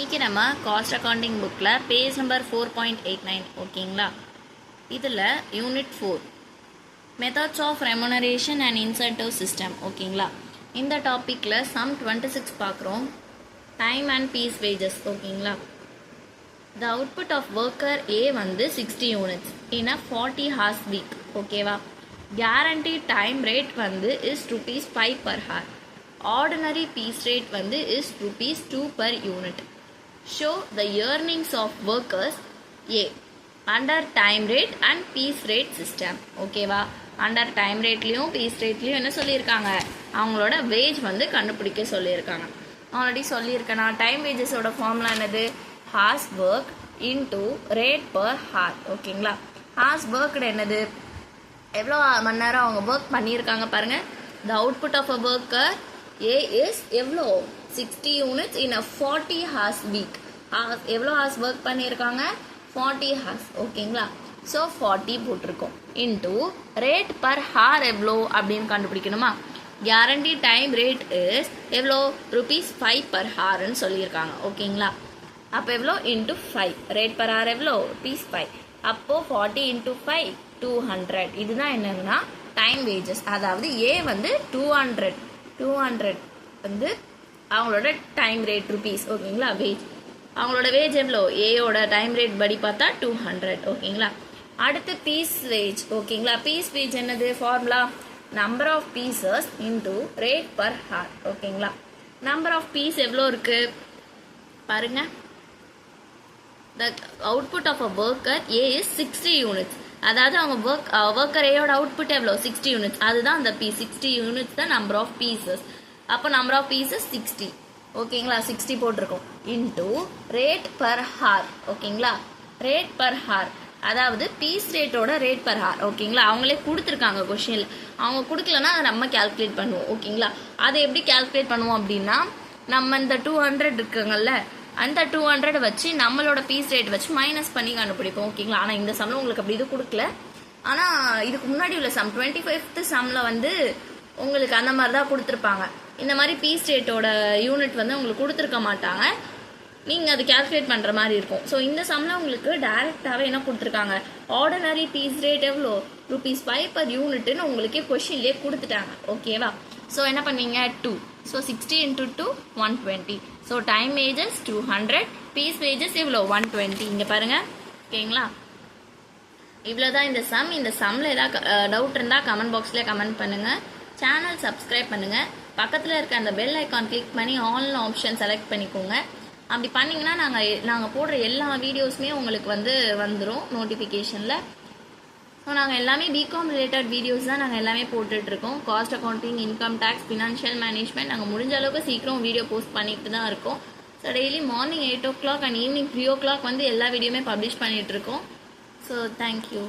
இன்றைக்கி நம்ம cost accounting புக்கில் பேஜ் நம்பர் 4.89 ஓகேங்களா. இதில் unit 4 methods of remuneration and incentive system ஓகேங்களா. இந்த டாப்பிக்கில் சம் 26 பார்க்குறோம். டைம் அண்ட் பீஸ் வேஜஸ் ஓகேங்களா. த அவுட்புட் ஆஃப் ஒர்க்கர் ஏ வந்து 60 யூனிட்ஸ் இன் அ 40 hours வீக் ஓகேவா. guaranteed டைம் ரேட் வந்து is ₹5 per hour. Ordinary piece rate வந்து is ₹2 per unit. Show the earnings of workers A under time rate and piece rate system. ஓகேவா. Under time ரேட்லேயும் piece ரேட்லேயும் என்ன சொல்லியிருக்காங்க, அவங்களோட wage வந்து கண்டுபிடிக்க சொல்லியிருக்காங்க. ஆல்ரெடி சொல்லியிருக்கேன் நான். டைம் வேஜஸோட ஃபார்முலா என்னது, hours work into rate per hour ஓகேங்களா. ஹார்ஸ் ஒர்க்டு என்னது, எவ்வளோ மணி நேரம் அவங்க ஒர்க் பண்ணியிருக்காங்க பாருங்கள். The output of a worker A is எவ்வளோ 60 units in a 40 hours week. எவ்வளோ ஹார்ஸ் ஒர்க் பண்ணியிருக்காங்க, 40 hours ஓகேங்களா. ஸோ 40 போட்டிருக்கோம் இன்டூ ரேட் பர் ஹார் எவ்வளோ அப்படின்னு கண்டுபிடிக்கணுமா. கேரண்டி டைம் ரேட் இஸ் எவ்வளோ ₹5 per hourன்னு சொல்லியிருக்காங்க ஓகேங்களா. அப்போ எவ்வளோ இன்டூ 5, ரேட் பர் ஹார் எவ்வளோ ₹5. அப்போது 40 இன்டூ 5 200. இதுதான் என்னன்னா டைம் வேஜஸ். அதாவது ஏ வந்து 200 வந்து அவங்களோட டைம் ரேட் ருபீஸ் ஓகேங்களா. வேஜ் அவங்களோட வேஜ் எவ்வளோ, ஏயோட டைம் ரேட் படி பார்த்தா 200 ஓகேங்களா. அடுத்து பீஸ் வேஜ் ஓகேங்களா. பீஸ் வேஜ் என்னது, formula number of pieces into rate per hour ஓகேங்களா. நம்பர் ஆஃப் பீஸ் எவ்வளோ இருக்கு பாருங்க. The output of a worker A is 60 units. அதாவது அவங்க ஒர்க்கர் ஏயோட அவுட்புட் எவ்வளோ 60 யூனிட்ஸ். அதுதான் அந்த பீஸ் 60 யூனிட்ஸ் தான் நம்பர் ஆஃப் பீசஸ். அப்போ நம்பர் ஆஃப் பீசஸ் 60 ஓகேங்களா. 60 போட்டிருக்கோம் இன்டூ ரேட் பர் ஹார் ஓகேங்களா. ரேட் பர் ஹார் அதாவது பீஸ் ரேட்டோட ரேட் பர் ஹார் ஓகேங்களா. அவங்களே கொடுத்துருக்காங்க கொஷினில். அவங்க கொடுக்கலன்னா அதை நம்ம கேல்குலேட் பண்ணுவோம் ஓகேங்களா. அதை எப்படி கேல்குலேட் பண்ணுவோம் அப்படின்னா, நம்ம இந்த 200 இருக்குங்கல்ல, அந்த 200 வச்சு நம்மளோட பீஸ் ரேட் வச்சு மைனஸ் பண்ணி கண்டுபிடிப்போம் ஓகேங்களா. ஆனால் இந்த சம்மில் உங்களுக்கு அப்படி இது கொடுக்கல. ஆனால் இதுக்கு முன்னாடி உள்ள சம் 25th சம்மில் வந்து உங்களுக்கு அந்த மாதிரி தான் கொடுத்துருப்பாங்க. இந்த மாதிரி பீஸ் ரேட்டோட யூனிட் வந்து உங்களுக்கு கொடுத்துருக்க மாட்டாங்க. நீங்கள் அது கேல்குலேட் பண்ணுற மாதிரி இருக்கும். ஸோ இந்த சம்மில் உங்களுக்கு டைரெக்டாகவே என்ன கொடுத்துருக்காங்க, ஆர்டினரி பீஸ் ரேட் எவ்வளோ ₹5 per unitன்னு உங்களுக்கே கொஷின்லேயே கொடுத்துட்டாங்க ஓகேவா. ஸோ என்ன பண்ணுவீங்க 2. So 60 into 2 120. So time wages 200, piece wages எவ்வளோ 120. இங்கே பாருங்கள் ஓகேங்களா. இவ்வளோதான் இந்த சம். இந்த சம்மில் ஏதாவது டவுட் இருந்தால் கமெண்ட் பாக்ஸில் கமெண்ட் பண்ணுங்கள். சேனல் சப்ஸ்கிரைப் பண்ணுங்கள். பக்கத்தில் இருக்க அந்த பெல் ஐக்கான் கிளிக் பண்ணி ஆல் ஆப்ஷன் செலக்ட் பண்ணிக்கோங்க. அப்படி பண்ணிங்கன்னா நாங்கள் போடுற எல்லா வீடியோஸுமே உங்களுக்கு வந்து வந்துடும் நோட்டிஃபிகேஷனில். ஸோ நாங்கள் எல்லாமே பிகாம் ரிலேட்டட் வீடியோஸ் தான் நாங்கள் எல்லாமே போட்டுட்ருக்கோம். Cost accounting, income tax, financial management நாங்கள் முடிஞ்ச அளவுக்கு சீக்கிரம் வீடியோ போஸ்ட் பண்ணிட்டு தான் இருக்கோம். So daily morning 8 o'clock and evening 3 o'clock வந்து எல்லா வீடியோமே பப்ளிஷ் பண்ணிகிட்ருக்கோம். So thank you.